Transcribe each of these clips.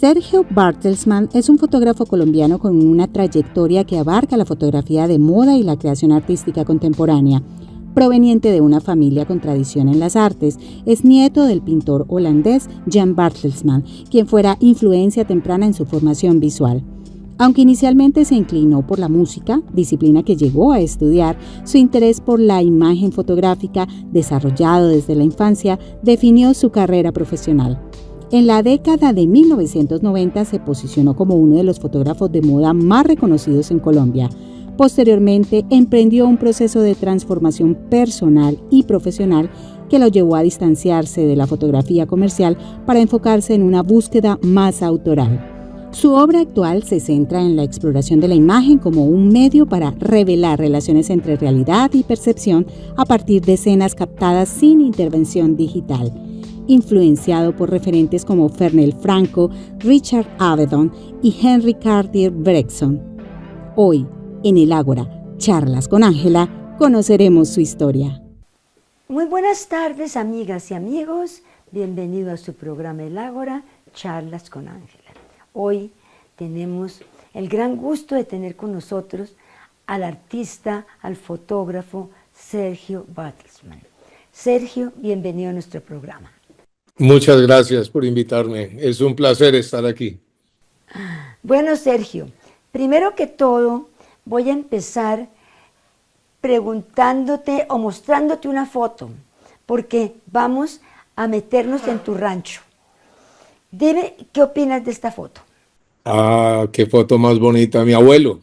Sergio Bartelsman es un fotógrafo colombiano con una trayectoria que abarca la fotografía de moda y la creación artística contemporánea. Proveniente de una familia con tradición en las artes, es nieto del pintor holandés Jan Bartelsman, quien fuera influencia temprana en su formación visual. Aunque inicialmente se inclinó por la música, disciplina que llegó a estudiar, su interés por la imagen fotográfica, desarrollado desde la infancia, definió su carrera profesional. En la década de 1990 se posicionó como uno de los fotógrafos de moda más reconocidos en Colombia. Posteriormente, emprendió un proceso de transformación personal y profesional que lo llevó a distanciarse de la fotografía comercial para enfocarse en una búsqueda más autoral. Su obra actual se centra en la exploración de la imagen como un medio para revelar relaciones entre realidad y percepción a partir de escenas captadas sin intervención digital. Influenciado por referentes como Fernel Franco, Richard Avedon y Henry Cartier Bresson. Hoy, en el Ágora, charlas con Ángela, conoceremos su historia. Muy buenas tardes, amigas y amigos. Bienvenido a su programa El Ágora, charlas con Ángela. Hoy tenemos el gran gusto de tener con nosotros al artista, al fotógrafo Sergio Bartelsman. Sergio, bienvenido a nuestro programa. Muchas gracias por invitarme. Es un placer estar aquí. Bueno, Sergio, primero que todo voy a empezar preguntándote o mostrándote una foto, porque vamos a meternos en tu rancho. Dime, ¿qué opinas de esta foto? Ah, qué foto más bonita, mi abuelo.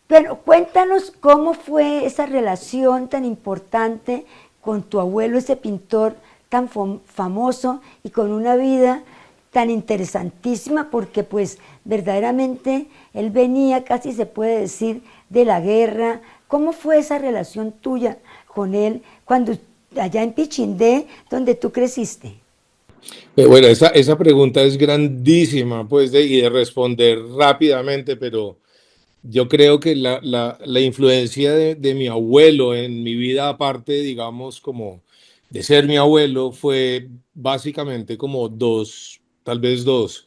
Pero cuéntanos cómo fue esa relación tan importante con tu abuelo, ese pintor tan famoso y con una vida tan interesantísima, porque pues verdaderamente él venía, casi se puede decir, de la guerra. ¿Cómo fue esa relación tuya con él cuando allá en Pichindé, donde tú creciste? Bueno, esa pregunta es grandísima, pues, y de responder rápidamente, pero yo creo que la influencia de mi abuelo en mi vida, aparte, digamos, como de ser mi abuelo, fue básicamente como dos, tal vez dos.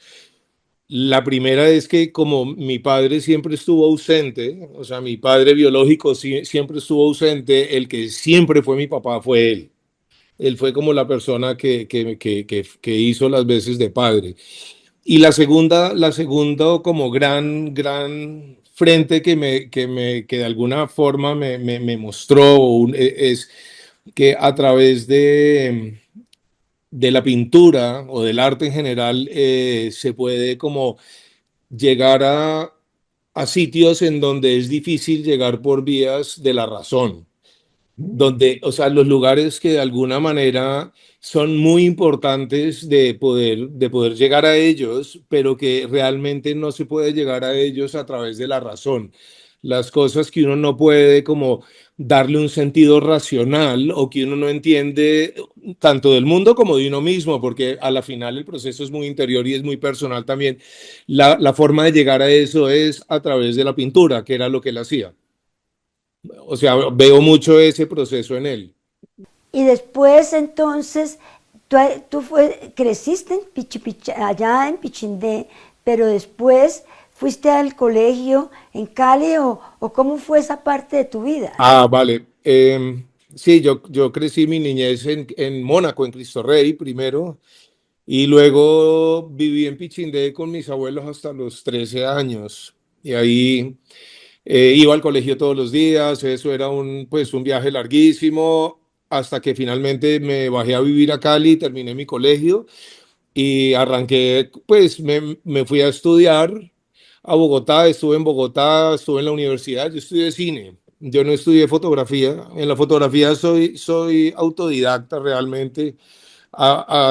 La primera es que como mi padre siempre estuvo ausente, o sea, mi padre biológico siempre estuvo ausente, el que siempre fue mi papá fue él. Él fue como la persona que hizo las veces de padre. Y la segunda como gran frente que de alguna forma me mostró es que a través de la pintura o del arte en general se puede como llegar a sitios en donde es difícil llegar por vías de la razón, donde, o sea, los lugares que de alguna manera son muy importantes de poder llegar a ellos, pero que realmente no se puede llegar a ellos a través de la razón. Las cosas que uno no puede como darle un sentido racional o que uno no entiende tanto del mundo como de uno mismo, porque a la final el proceso es muy interior y es muy personal también. La forma de llegar a eso es a través de la pintura, que era lo que él hacía. O sea, veo mucho ese proceso en él. Y después entonces, creciste en allá en Pichindé, pero después fuiste al colegio en Cali o ¿cómo fue esa parte de tu vida? Ah, vale. Sí, yo crecí mi niñez en Mónaco, en Cristo Rey primero, y luego viví en Pichindé con mis abuelos hasta los 13 años. Y ahí iba al colegio todos los días, eso era pues un viaje larguísimo, hasta que finalmente me bajé a vivir a Cali, terminé mi colegio y arranqué, pues me fui a estudiar a Bogotá, estuve en Bogotá, estuve en la universidad, yo estudié cine, yo no estudié fotografía, en la fotografía soy autodidacta realmente,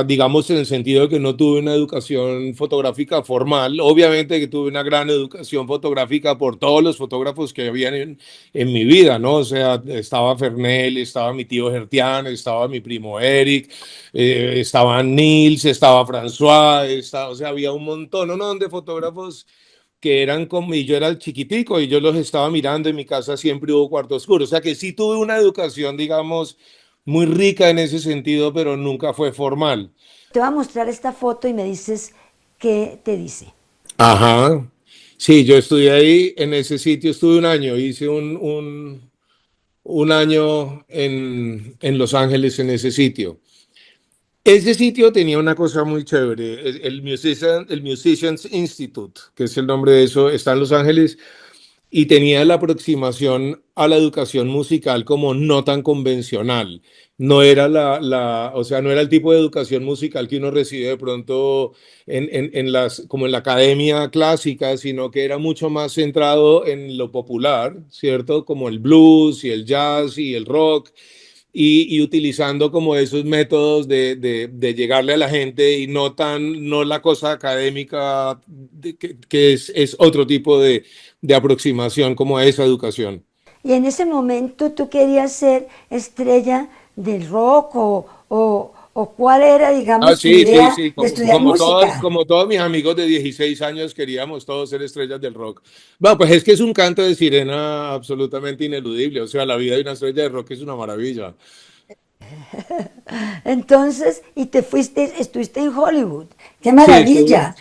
digamos en el sentido de que no tuve una educación fotográfica formal, obviamente que tuve una gran educación fotográfica por todos los fotógrafos que habían en mi vida, ¿no? O sea, estaba Fernel, estaba mi tío Gertián, estaba mi primo Eric, estaba Nils, estaba François, o sea, había un montón, ¿no? De fotógrafos que eran como, y yo era el chiquitico y yo los estaba mirando, en mi casa siempre hubo cuarto oscuro, o sea que sí tuve una educación, digamos, muy rica en ese sentido, pero nunca fue formal. Te voy a mostrar esta foto y me dices qué te dice. Ajá. Sí, yo estudié ahí, en ese sitio estuve un año, hice un año en Los Ángeles en ese sitio. Ese sitio tenía una cosa muy chévere, el Musicians Institute, que es el nombre de eso, está en Los Ángeles y tenía la aproximación a la educación musical como no tan convencional. No era o sea, no era el tipo de educación musical que uno recibe de pronto como en la academia clásica, sino que era mucho más centrado en lo popular, ¿cierto? Como el blues y el jazz y el rock y utilizando como esos métodos de llegarle a la gente y no la cosa académica que es otro tipo de aproximación como a esa educación. Y en ese momento tú querías ser estrella del rock o cuál era, Ah, digamos, tu sí, sí, idea sí, de estudiar música. como todos mis amigos de 16 años queríamos todos ser estrellas del rock. Bueno, pues es que es un canto de sirena absolutamente ineludible, o sea, la vida de una estrella de rock es una maravilla. Entonces, y te fuiste, estuviste en Hollywood. ¡Qué Sí, estuve, maravilla!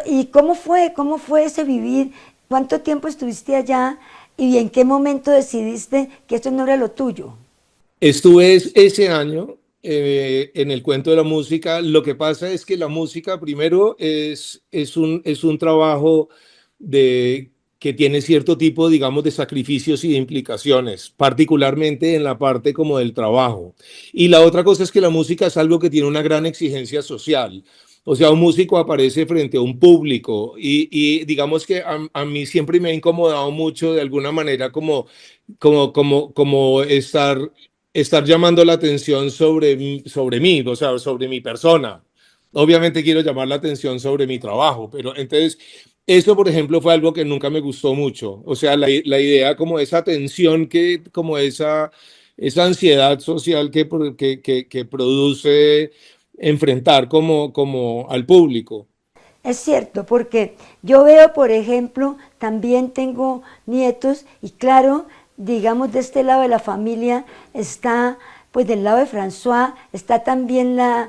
¿Y cómo fue? ¿Cómo fue ese vivir? ¿Cuánto tiempo estuviste allá? ¿Y en qué momento decidiste que esto no era lo tuyo? Estuve ese año en el cuento de la música. Lo que pasa es que la música primero es un trabajo que tiene cierto tipo, digamos, de sacrificios y de implicaciones, particularmente en la parte como del trabajo. Y la otra cosa es que la música es algo que tiene una gran exigencia social. O sea, un músico aparece frente a un público y digamos que a mí siempre me ha incomodado mucho de alguna manera como estar llamando la atención sobre mí, o sea, sobre mi persona. Obviamente quiero llamar la atención sobre mi trabajo, pero entonces eso, por ejemplo, fue algo que nunca me gustó mucho. O sea, la idea como esa tensión como esa ansiedad social que produce enfrentar como al público. Es cierto, porque yo veo, por ejemplo, también tengo nietos y claro, digamos de este lado de la familia está, pues del lado de François, está también la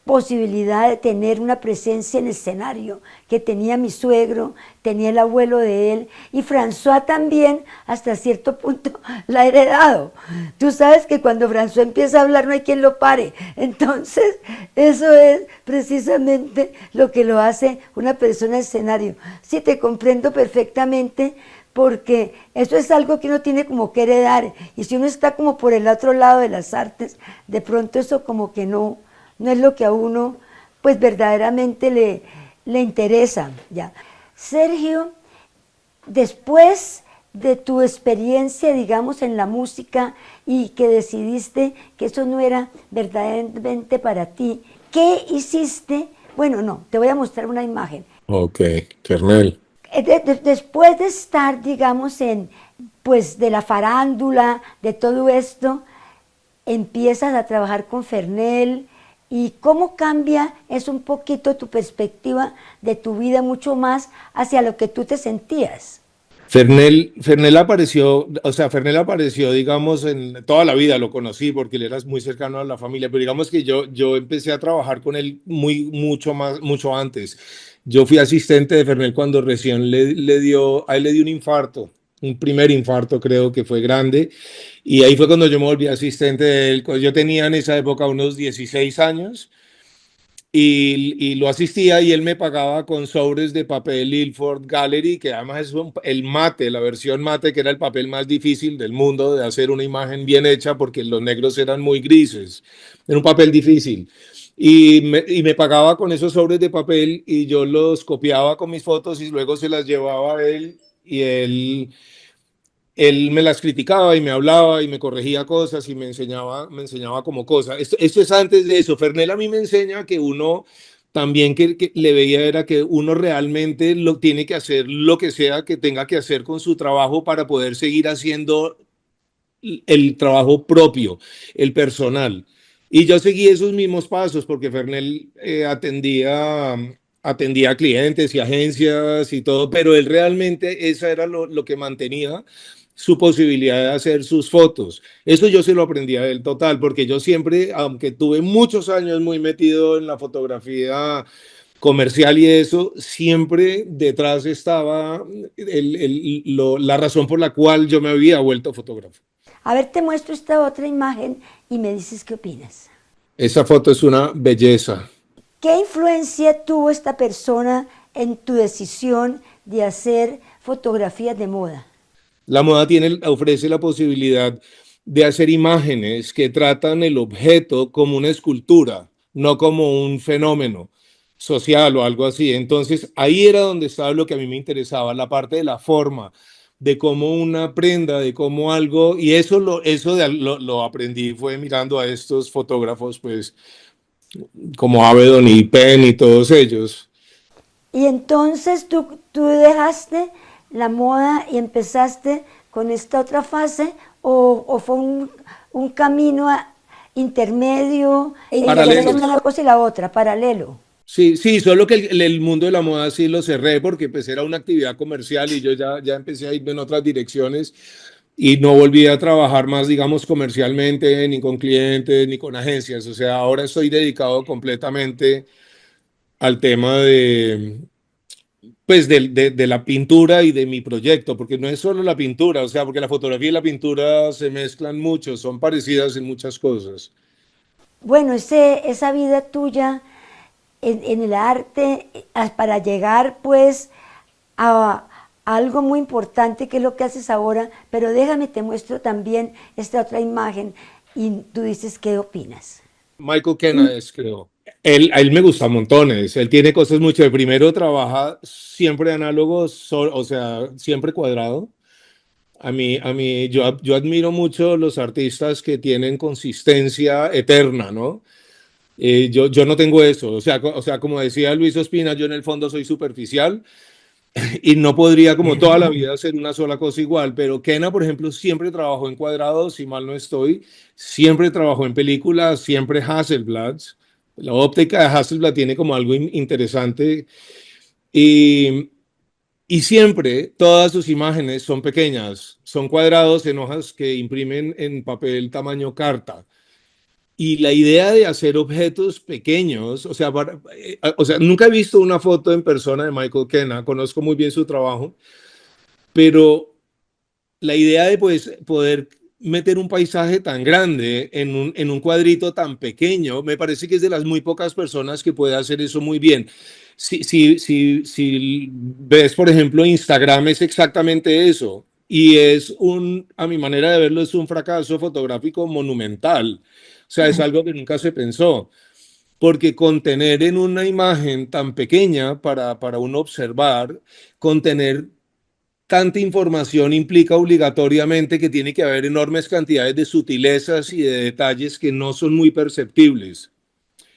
posibilidad de tener una presencia en escenario que tenía mi suegro, tenía el abuelo de él y François también hasta cierto punto la ha heredado. Tú sabes que cuando François empieza a hablar no hay quien lo pare, entonces eso es precisamente lo que lo hace una persona en escenario. Sí, te comprendo perfectamente porque eso es algo que uno tiene como que heredar y si uno está como por el otro lado de las artes, de pronto eso como que no es lo que a uno pues verdaderamente le interesa. ¿Ya? Sergio, después de tu experiencia, digamos, en la música y que decidiste que eso no era verdaderamente para ti, ¿qué hiciste? Bueno, no, te voy a mostrar una imagen. Ok, Kernel. Después de estar, digamos, pues, de la farándula, de todo esto, empiezas a trabajar con Fernel y cómo cambia es un poquito tu perspectiva de tu vida mucho más hacia lo que tú te sentías. Fernel apareció, o sea, Fernel apareció, digamos, en toda la vida lo conocí porque él era muy cercano a la familia, pero digamos que yo empecé a trabajar con él mucho antes. Yo fui asistente de Fernel cuando recién a él le dio un infarto, un primer infarto creo que fue grande, y ahí fue cuando yo me volví asistente de él. Yo tenía en esa época unos 16 años y lo asistía y él me pagaba con sobres de papel Ilford Gallery, que además es el mate, la versión mate, que era el papel más difícil del mundo de hacer una imagen bien hecha porque los negros eran muy grises. Era un papel difícil. Y me pagaba con esos sobres de papel y yo los copiaba con mis fotos y luego se las llevaba a él y él me las criticaba y me hablaba y me corregía cosas y me enseñaba como cosas. Esto es antes de eso. Fernel a mí me enseña que uno también que le veía era que uno realmente lo tiene que hacer lo que sea que tenga que hacer con su trabajo para poder seguir haciendo el trabajo propio, el personal. Y yo seguí esos mismos pasos porque Fernel atendía a clientes y agencias y todo, pero él realmente eso era lo que mantenía su posibilidad de hacer sus fotos. Eso yo se lo aprendí a él total, porque yo siempre, aunque tuve muchos años muy metido en la fotografía comercial y eso, siempre detrás estaba la razón por la cual yo me había vuelto fotógrafo. A ver, te muestro esta otra imagen y me dices qué opinas. Esa foto es una belleza. ¿Qué influencia tuvo esta persona en tu decisión de hacer fotografías de moda? La moda ofrece la posibilidad de hacer imágenes que tratan el objeto como una escultura, no como un fenómeno social o algo así. Entonces ahí era donde estaba lo que a mí me interesaba, la parte de la forma, de cómo una prenda, de cómo algo, y lo aprendí fue mirando a estos fotógrafos, pues como Avedon y Penn y todos ellos. Y entonces tú dejaste la moda y empezaste con esta otra fase o fue un camino intermedio entre una cosa y la otra, paralelo. Sí, sí, solo que el mundo de la moda sí lo cerré porque pues era una actividad comercial y yo ya empecé a irme en otras direcciones y no volví a trabajar más, digamos, comercialmente, ni con clientes, ni con agencias. O sea, ahora estoy dedicado completamente al tema pues, de la pintura y de mi proyecto, porque no es solo la pintura, o sea, porque la fotografía y la pintura se mezclan mucho, son parecidas en muchas cosas. Bueno, esa vida tuya en el arte para llegar pues a algo muy importante que es lo que haces ahora, pero déjame te muestro también esta otra imagen y tú dices qué opinas. Michael Kenna es, creo. A él me gusta montones. Él tiene cosas mucho. El primero trabaja siempre análogo, o sea, siempre cuadrado. Yo admiro mucho los artistas que tienen consistencia eterna, ¿no? Yo no tengo eso. O sea, como decía Luis Ospina, yo en el fondo soy superficial y no podría como toda la vida hacer una sola cosa igual, pero Kenna, por ejemplo, siempre trabajó en cuadrados, si mal no estoy, siempre trabajó en películas, siempre Hasselblad. La óptica de Hasselblad tiene como algo interesante y, y siempre todas sus imágenes son pequeñas, son cuadrados en hojas que imprimen en papel tamaño carta. Y la idea de hacer objetos pequeños, o sea, nunca he visto una foto en persona de Michael Kenna, conozco muy bien su trabajo, pero la idea de pues, poder meter un paisaje tan grande en un cuadrito tan pequeño, me parece que es de las muy pocas personas que puede hacer eso muy bien. Si ves, por ejemplo, Instagram es exactamente eso. Y a mi manera de verlo, es un fracaso fotográfico monumental. O sea, es algo que nunca se pensó. Porque contener en una imagen tan pequeña para uno observar, contener tanta información implica obligatoriamente que tiene que haber enormes cantidades de sutilezas y de detalles que no son muy perceptibles.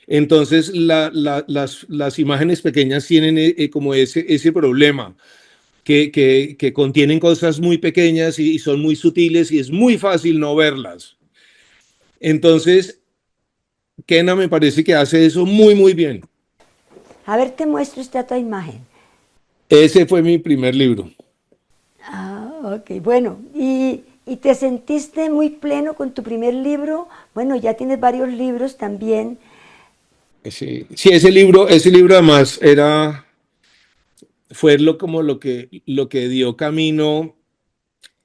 Entonces, las imágenes pequeñas tienen como ese problema, que contienen cosas muy pequeñas y son muy sutiles y es muy fácil no verlas. Entonces, Kenna me parece que hace eso muy, muy bien. A ver, te muestro esta otra imagen. Ese fue mi primer libro. Ah, ok, bueno, y te sentiste muy pleno con tu primer libro. Bueno, ya tienes varios libros también. Sí, sí, ese libro además fue como lo que dio camino,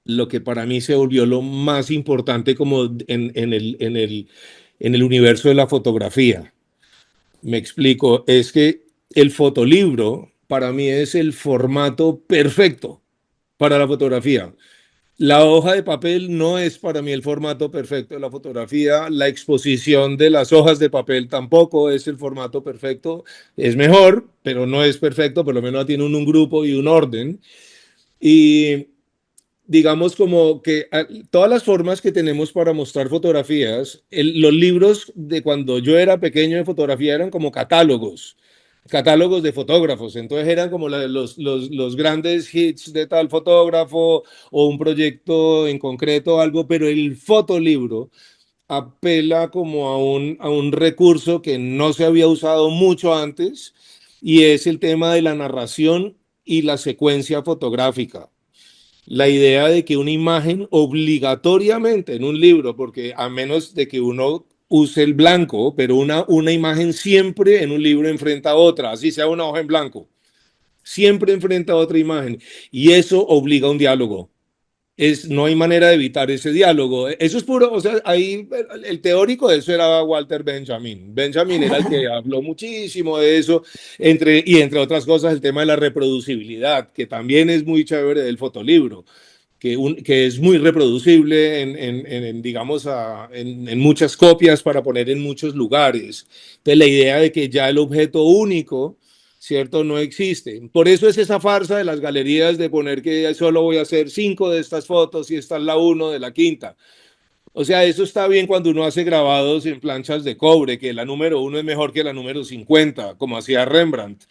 lo que para mí se volvió lo más importante como en el universo de la fotografía. Me explico, es que el fotolibro para mí es el formato perfecto para la fotografía. La hoja de papel no es para mí el formato perfecto de la fotografía. La exposición de las hojas de papel tampoco es el formato perfecto. Es mejor, pero no es perfecto. Por lo menos tiene un grupo y un orden. Y digamos como que todas las formas que tenemos para mostrar fotografías, los libros de cuando yo era pequeño de fotografía eran como catálogos de fotógrafos, entonces eran como los grandes hits de tal fotógrafo o un proyecto en concreto, algo, pero el fotolibro apela como a un recurso que no se había usado mucho antes y es el tema de la narración y la secuencia fotográfica. La idea de que una imagen obligatoriamente en un libro, porque a menos de que uno use el blanco, pero una imagen siempre en un libro enfrenta a otra, así sea una hoja en blanco, siempre enfrenta a otra imagen. Y eso obliga a un diálogo. No hay manera de evitar ese diálogo. Eso es puro, o sea, ahí el teórico de eso era Walter Benjamin. Benjamin era el que habló muchísimo de eso, entre otras cosas el tema de la reproducibilidad, que también es muy chévere del fotolibro, que es muy reproducible digamos, en muchas copias para poner en muchos lugares. Entonces, la idea de que ya el objeto único, ¿cierto? No existe. Por eso es esa farsa de las galerías de poner que solo voy a hacer 5 de estas fotos y esta es la 1 de la quinta. O sea, eso está bien cuando uno hace grabados en planchas de cobre, que la número 1 es mejor que la número 50, como hacía Rembrandt.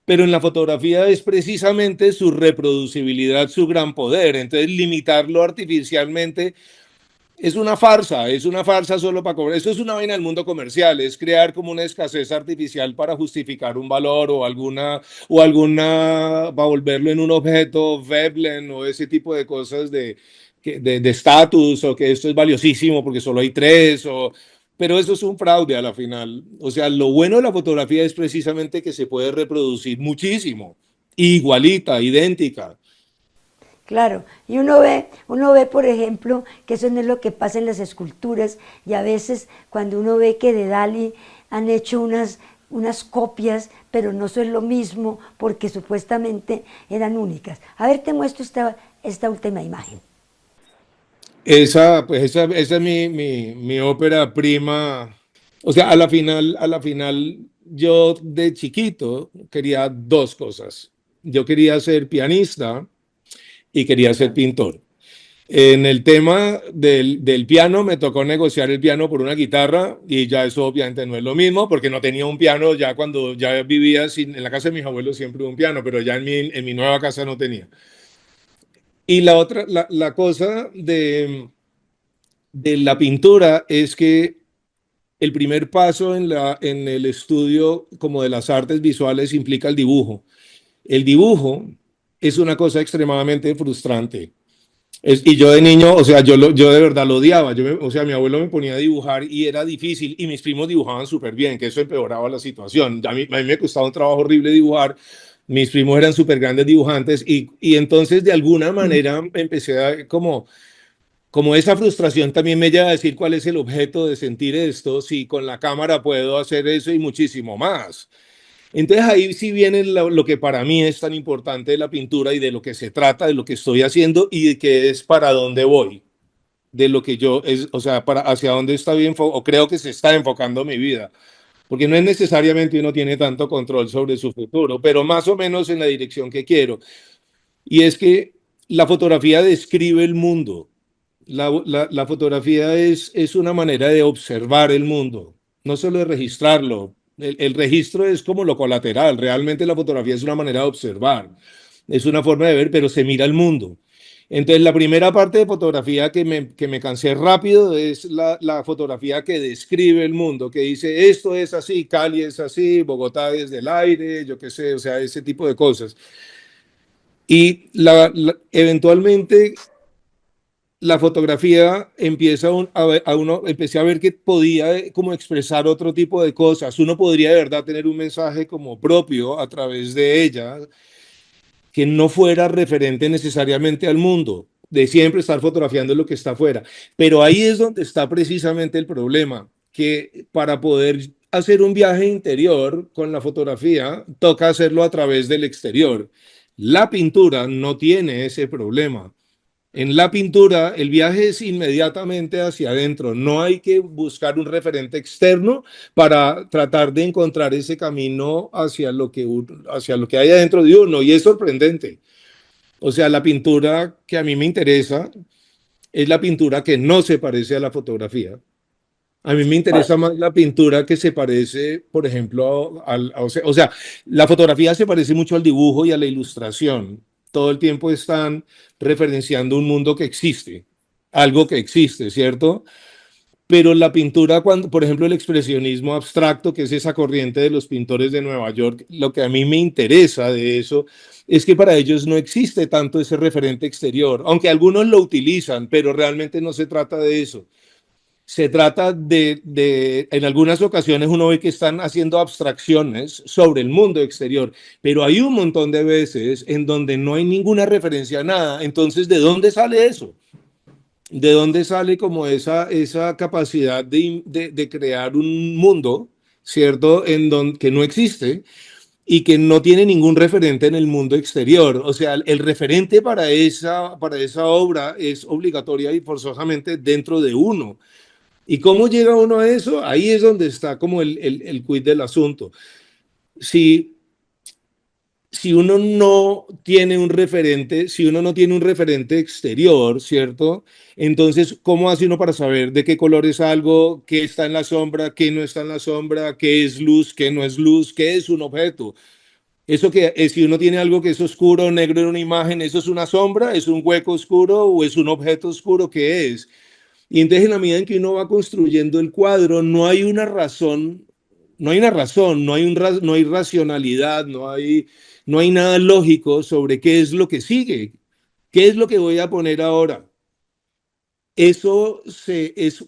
Pero en la fotografía es precisamente su reproducibilidad, su gran poder. Entonces, limitarlo artificialmente es una farsa solo para cobrar. Eso es una vaina del mundo comercial, es crear como una escasez artificial para justificar un valor para volverlo en un objeto Veblen o ese tipo de cosas de estatus o que esto es valiosísimo porque solo hay 3 pero eso es un fraude a la final. O sea, lo bueno de la fotografía es precisamente que se puede reproducir muchísimo, igualita, idéntica. Claro, y por ejemplo, que eso no es lo que pasa en las esculturas, y a veces cuando uno ve que de Dalí han hecho unas copias, pero no son lo mismo porque supuestamente eran únicas. A ver, te muestro esta última imagen. Esa es mi ópera prima. O sea, a la final, yo de chiquito quería 2 cosas. Yo quería ser pianista y quería ser pintor. En el tema del piano, me tocó negociar el piano por una guitarra y ya eso obviamente no es lo mismo porque no tenía un piano ya cuando ya vivía en la casa de mis abuelos siempre hubo un piano, pero ya en mi nueva casa no tenía. Y la cosa de la pintura es que el primer paso en el estudio como de las artes visuales implica el dibujo. El dibujo es una cosa extremadamente frustrante. Y yo de niño, o sea, yo de verdad lo odiaba. O sea, mi abuelo me ponía a dibujar y era difícil y mis primos dibujaban súper bien, que eso empeoraba la situación. A mí me costaba un trabajo horrible dibujar. Mis primos eran súper grandes dibujantes y entonces de alguna manera empecé a como esa frustración también me lleva a decir cuál es el objeto de sentir esto, si con la cámara puedo hacer eso y muchísimo más. Entonces ahí sí viene lo que para mí es tan importante de la pintura y de lo que se trata, de lo que estoy haciendo y de qué es para dónde voy, de lo que o sea, para hacia dónde está bien, o creo que se está enfocando mi vida, porque no es necesariamente uno tiene tanto control sobre su futuro, pero más o menos en la dirección que quiero. Y es que la fotografía describe el mundo. La fotografía es una manera de observar el mundo, no solo de registrarlo. El registro es como lo colateral. Realmente la fotografía es una manera de observar, es una forma de ver, pero se mira el mundo. Entonces, la primera parte de fotografía que me cansé rápido es la fotografía que describe el mundo, que dice esto es así, Cali es así, Bogotá es del aire, yo qué sé, o sea, ese tipo de cosas. Y eventualmente la fotografía empieza empecé a ver que podía como expresar otro tipo de cosas. Uno podría de verdad tener un mensaje como propio a través de ella que no fuera referente necesariamente al mundo, de siempre estar fotografiando lo que está afuera. Pero ahí es donde está precisamente el problema, que para poder hacer un viaje interior con la fotografía, toca hacerlo a través del exterior. La pintura no tiene ese problema. En la pintura, el viaje es inmediatamente hacia adentro. No hay que buscar un referente externo para tratar de encontrar ese camino hacia lo que hay adentro de uno. Y es sorprendente. O sea, la pintura que a mí me interesa es la pintura que no se parece a la fotografía. A mí me interesa más la pintura que se parece, por ejemplo, o sea, la fotografía se parece mucho al dibujo y a la ilustración. Todo el tiempo están referenciando un mundo que existe, algo que existe, ¿cierto? Pero la pintura, por ejemplo, el expresionismo abstracto, que es esa corriente de los pintores de Nueva York, lo que a mí me interesa de eso es que para ellos no existe tanto ese referente exterior, aunque algunos lo utilizan, pero realmente no se trata de eso. Se trata en algunas ocasiones uno ve que están haciendo abstracciones sobre el mundo exterior, pero hay un montón de veces en donde no hay ninguna referencia a nada. Entonces, ¿de dónde sale eso? ¿De dónde sale como esa capacidad de crear un mundo, ¿cierto? Que no existe y que no tiene ningún referente en el mundo exterior. O sea, el referente para esa obra es obligatoria y forzosamente dentro de uno. ¿Y cómo llega uno a eso? Ahí es donde está como el quid del asunto. Si, si uno no tiene un referente, si uno no tiene un referente exterior, ¿cierto? Entonces, ¿cómo hace uno para saber de qué color es algo, qué está en la sombra, qué no está en la sombra, qué es luz, qué no es luz, qué es un objeto? Eso que si uno tiene algo que es oscuro o negro en una imagen, ¿eso es una sombra, es un hueco oscuro o es un objeto oscuro? ¿Qué es? Y entonces en la medida en que uno va construyendo el cuadro, no hay una razón, no hay una razón, no hay racionalidad, no hay nada lógico sobre qué es lo que sigue, qué es lo que voy a poner ahora.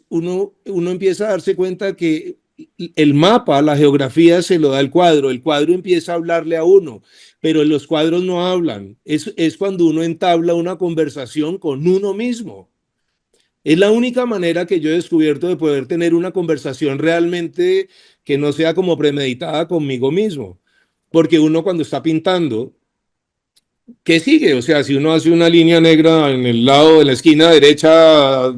Uno empieza a darse cuenta que el mapa, la geografía se lo da el cuadro empieza a hablarle a uno, pero los cuadros no hablan, es cuando uno entabla una conversación con uno mismo. Es la única manera que yo he descubierto de poder tener una conversación realmente que no sea como premeditada conmigo mismo. Porque uno cuando está pintando, ¿qué sigue? O sea, si uno hace una línea negra en el lado de la esquina derecha,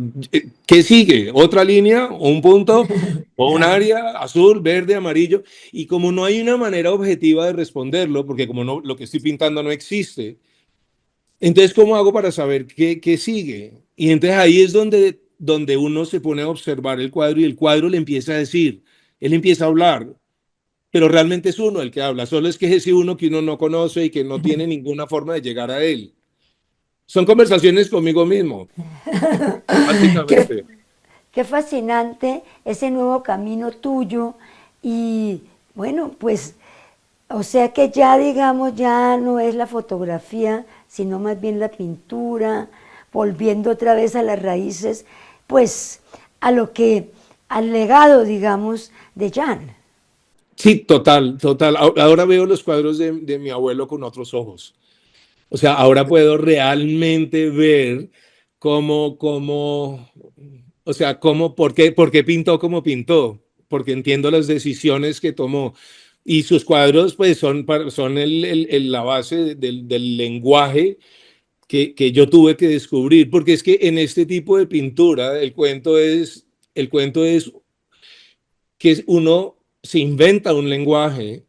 ¿qué sigue? ¿Otra línea? ¿O un punto? ¿O un Claro. área azul, verde, amarillo? Y como no hay una manera objetiva de responderlo, porque como no, lo que estoy pintando no existe, entonces, ¿cómo hago para saber qué sigue? Y entonces ahí es donde uno se pone a observar el cuadro y el cuadro le empieza a decir, él empieza a hablar, pero realmente es uno el que habla, solo es que es ese uno que uno no conoce y que no tiene ninguna forma de llegar a él. Son conversaciones conmigo mismo, Qué, básicamente. qué fascinante ese nuevo camino tuyo y bueno, pues, o sea que ya digamos, ya no es la fotografía, sino más bien la pintura, volviendo otra vez a las raíces, pues al legado, digamos, de Jan. Sí, total, total. Ahora veo los cuadros de mi abuelo con otros ojos. O sea, ahora puedo realmente ver cómo, o sea, por qué pintó como pintó, porque entiendo las decisiones que tomó. Y sus cuadros, pues, son la base del lenguaje que yo tuve que descubrir, porque es que en este tipo de pintura el cuento es que uno se inventa un lenguaje.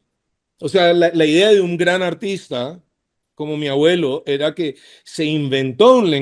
O sea, la idea de un gran artista como mi abuelo era que se inventó un lenguaje